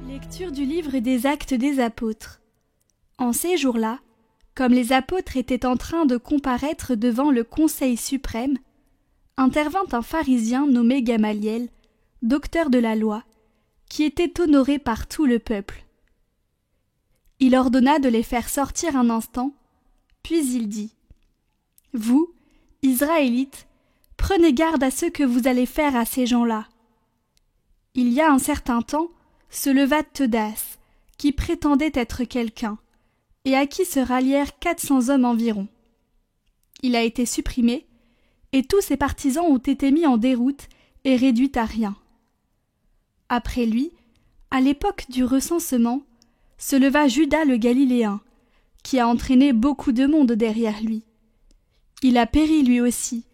Lecture du livre des Actes des Apôtres. En ces jours-là, comme les apôtres étaient en train de comparaître devant le Conseil suprême, intervint un pharisien nommé Gamaliel, docteur de la loi, qui était honoré par tout le peuple. Il ordonna de les faire sortir un instant, puis il dit : « Vous, Israélites, prenez garde à ce que vous allez faire à ces gens-là. Il y a un certain temps, se leva Theudas, qui prétendait être quelqu'un, et à qui se rallièrent 400 hommes environ. Il a été supprimé, et tous ses partisans ont été mis en déroute et réduits à rien. Après lui, à l'époque du recensement, se leva Judas le Galiléen, qui a entraîné beaucoup de monde derrière lui. Il a péri lui aussi,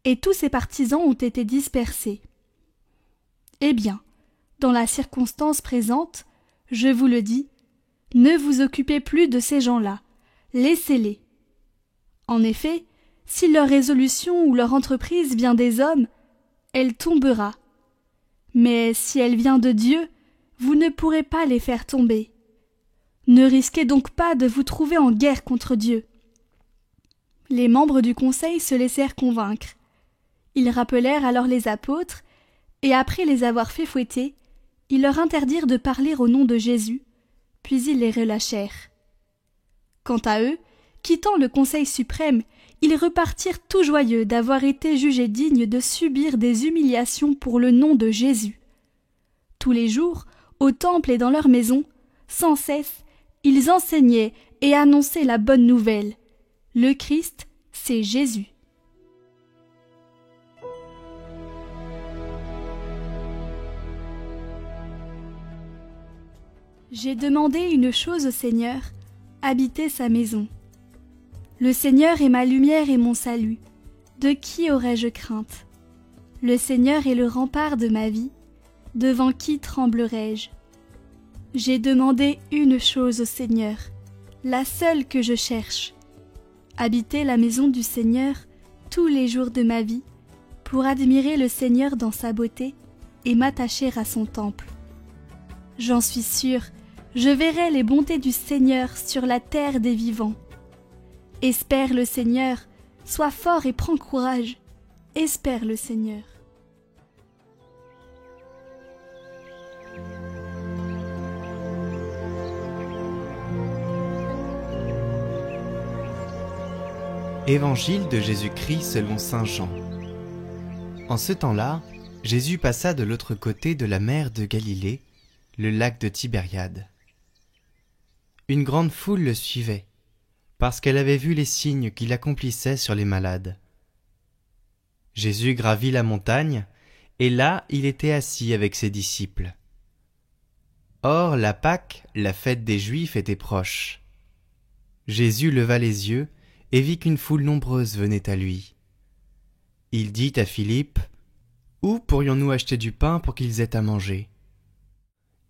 et tous ses partisans ont été dispersés. Eh bien, dans la circonstance présente, je vous le dis, ne vous occupez plus de ces gens-là, laissez-les. En effet, si leur résolution ou leur entreprise vient des hommes, elle tombera. Mais si elle vient de Dieu, vous ne pourrez pas les faire tomber. Ne risquez donc pas de vous trouver en guerre contre Dieu. » Les membres du conseil se laissèrent convaincre. Ils rappelèrent alors les apôtres, et après les avoir fait fouetter, ils leur interdirent de parler au nom de Jésus, puis ils les relâchèrent. Quant à eux, quittant le Conseil suprême, ils repartirent tout joyeux d'avoir été jugés dignes de subir des humiliations pour le nom de Jésus. Tous les jours, au temple et dans leur maison, sans cesse, ils enseignaient et annonçaient la bonne nouvelle. Le Christ, c'est Jésus. J'ai demandé une chose au Seigneur, habiter sa maison. Le Seigneur est ma lumière et mon salut. De qui aurais-je crainte ? Le Seigneur est le rempart de ma vie. Devant qui tremblerais-je ? J'ai demandé une chose au Seigneur, la seule que je cherche. Habiter la maison du Seigneur tous les jours de ma vie, pour admirer le Seigneur dans sa beauté et m'attacher à son temple. J'en suis sûre, je verrai les bontés du Seigneur sur la terre des vivants. Espère le Seigneur, sois fort et prends courage. Espère le Seigneur. Évangile de Jésus-Christ selon saint Jean. En ce temps-là, Jésus passa de l'autre côté de la mer de Galilée, le lac de Tibériade. Une grande foule le suivait, parce qu'elle avait vu les signes qu'il accomplissait sur les malades. Jésus gravit la montagne, et là il était assis avec ses disciples. Or la Pâque, la fête des Juifs, était proche. Jésus leva les yeux et vit qu'une foule nombreuse venait à lui. Il dit à Philippe : « Où pourrions-nous acheter du pain pour qu'ils aient à manger ?»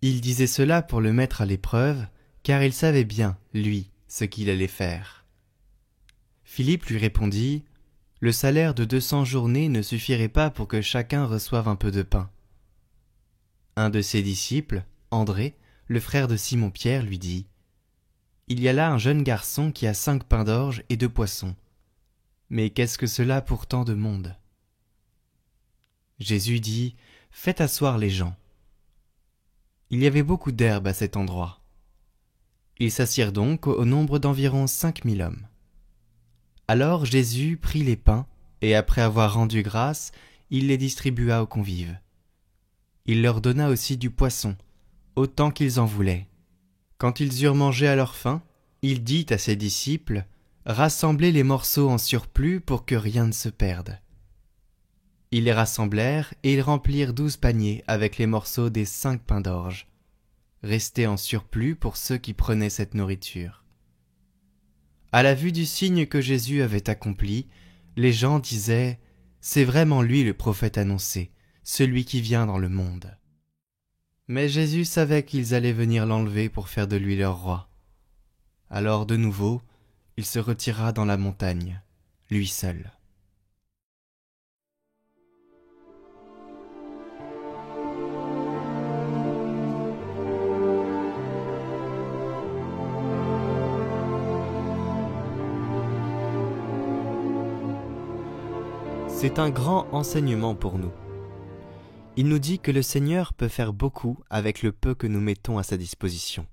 Il disait cela pour le mettre à l'épreuve, car il savait bien, lui, ce qu'il allait faire. Philippe lui répondit : « Le salaire de 200 journées ne suffirait pas pour que chacun reçoive un peu de pain. » Un de ses disciples, André, le frère de Simon-Pierre, lui dit : « Il y a là un jeune garçon qui a 5 pains d'orge et 2 poissons. Mais qu'est-ce que cela pour tant de monde ?» Jésus dit : « Faites asseoir les gens. » Il y avait beaucoup d'herbe à cet endroit. Ils s'assirent donc au nombre d'environ 5000 hommes. Alors Jésus prit les pains, et après avoir rendu grâce, il les distribua aux convives. Il leur donna aussi du poisson, autant qu'ils en voulaient. Quand ils eurent mangé à leur faim, il dit à ses disciples : « Rassemblez les morceaux en surplus pour que rien ne se perde. » Ils les rassemblèrent et ils remplirent 12 paniers avec les morceaux des 5 pains d'orge, restés en surplus pour ceux qui prenaient cette nourriture. À la vue du signe que Jésus avait accompli, Les gens disaient « C'est vraiment lui le prophète annoncé, celui qui vient dans le monde. » Mais Jésus savait qu'ils allaient venir l'enlever pour faire de lui leur roi. Alors de nouveau, il se retira dans la montagne, lui seul. C'est un grand enseignement pour nous. Il nous dit que le Seigneur peut faire beaucoup avec le peu que nous mettons à sa disposition.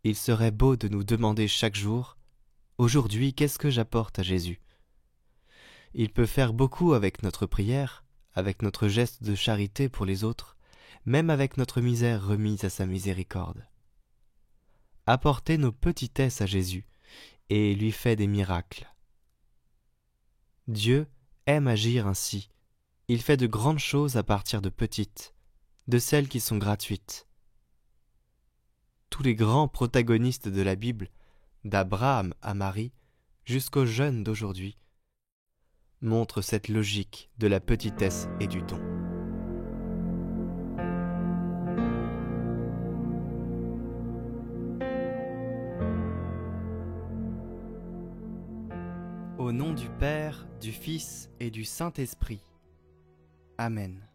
Il serait beau de nous demander chaque jour « Aujourd'hui, qu'est-ce que j'apporte à Jésus ?» Il peut faire beaucoup avec notre prière, avec notre geste de charité pour les autres, même avec notre misère remise à sa miséricorde. Apporter nos petitesses à Jésus et lui fait des miracles. Dieu aime agir ainsi. Il fait de grandes choses à partir de petites, de celles qui sont gratuites. Tous les grands protagonistes de la Bible, d'Abraham à Marie, jusqu'aux jeunes d'aujourd'hui, montrent cette logique de la petitesse et du don. Au nom du Père, du Fils et du Saint-Esprit. Amen.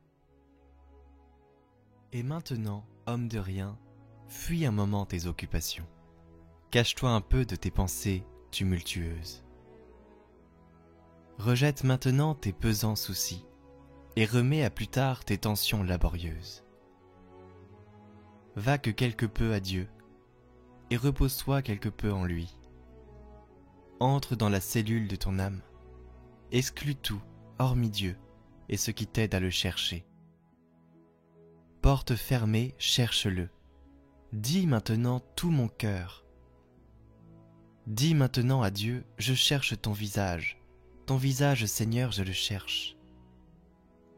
Et maintenant, homme de rien, fuis un moment tes occupations. Cache-toi un peu de tes pensées tumultueuses. Rejette maintenant tes pesants soucis et remets à plus tard tes tensions laborieuses. Va que quelque peu à Dieu et repose-toi quelque peu en lui. Entre dans la cellule de ton âme, exclus tout, hormis Dieu, et ce qui t'aide à le chercher. Porte fermée, cherche-le. Dis maintenant tout mon cœur. Dis maintenant à Dieu, je cherche ton visage, Seigneur, je le cherche.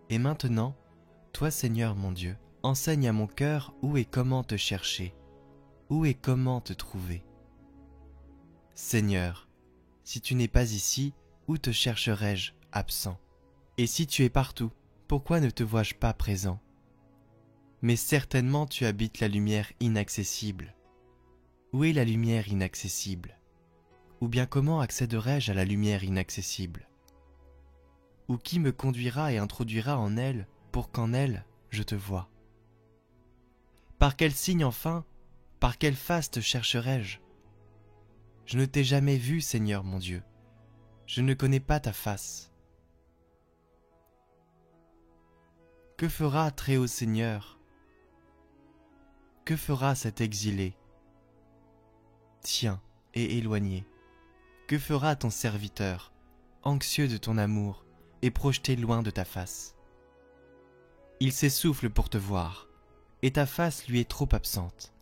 Et maintenant, toi Seigneur mon Dieu, enseigne à mon cœur où et comment te chercher, où et comment te trouver. Seigneur, si tu n'es pas ici, où te chercherai-je, absent? Et si tu es partout, pourquoi ne te vois-je pas présent? Mais certainement tu habites la lumière inaccessible. Où est la lumière inaccessible? Ou bien comment accéderai-je à la lumière inaccessible? Ou qui me conduira et introduira en elle, pour qu'en elle, je te voie? Par quel signe enfin, par quelle face te chercherai-je? Je ne t'ai jamais vu, Seigneur mon Dieu. Je ne connais pas ta face. Que fera très haut Seigneur? Que fera cet exilé? Tiens, et éloigné. Que fera ton serviteur, anxieux de ton amour et projeté loin de ta face? Il s'essouffle pour te voir, et ta face lui est trop absente.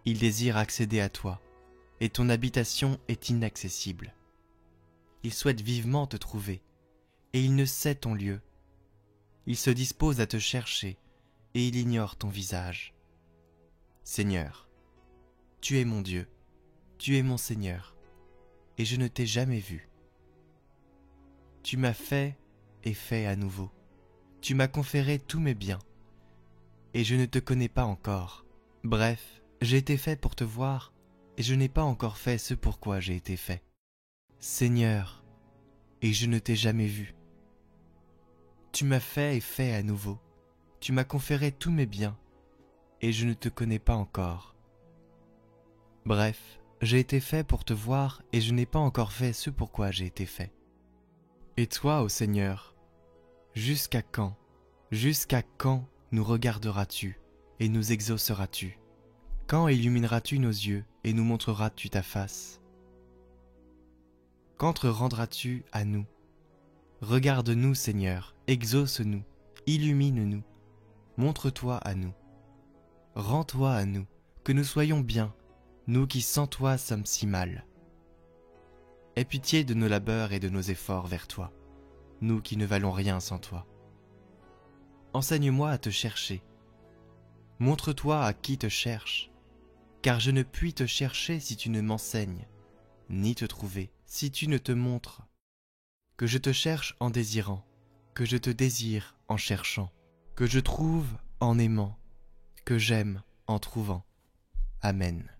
Il désire accéder à toi, et ton habitation est inaccessible. Il souhaite vivement te trouver, et il ne sait ton lieu. Il se dispose à te chercher, et il ignore ton visage. Seigneur, tu es mon Dieu, tu es mon Seigneur, et je ne t'ai jamais vu. Tu m'as fait et fait à nouveau. Tu m'as conféré tous mes biens, et je ne te connais pas encore. Bref, j'ai été fait pour te voir, et je n'ai pas encore fait ce pourquoi j'ai été fait. Seigneur, et je ne t'ai jamais vu. Tu m'as fait et fait à nouveau. Tu m'as conféré tous mes biens, et je ne te connais pas encore. Bref, j'ai été fait pour te voir, et je n'ai pas encore fait ce pourquoi j'ai été fait. Et toi, ô Seigneur, jusqu'à quand nous regarderas-tu et nous exauceras-tu? Quand illumineras-tu nos yeux et nous montreras-tu ta face? Quand te rendras-tu à nous? Regarde-nous, Seigneur, exauce-nous, illumine-nous, montre-toi à nous. Rends-toi à nous, que nous soyons bien, nous qui sans toi sommes si mal. Aie pitié de nos labeurs et de nos efforts vers toi, nous qui ne valons rien sans toi. Enseigne-moi à te chercher. Montre-toi à qui te cherche, car je ne puis te chercher si tu ne m'enseignes, ni te trouver si tu ne te montres. que je te cherche en désirant, que je te désire en cherchant, que je trouve en aimant, que j'aime en trouvant. Amen.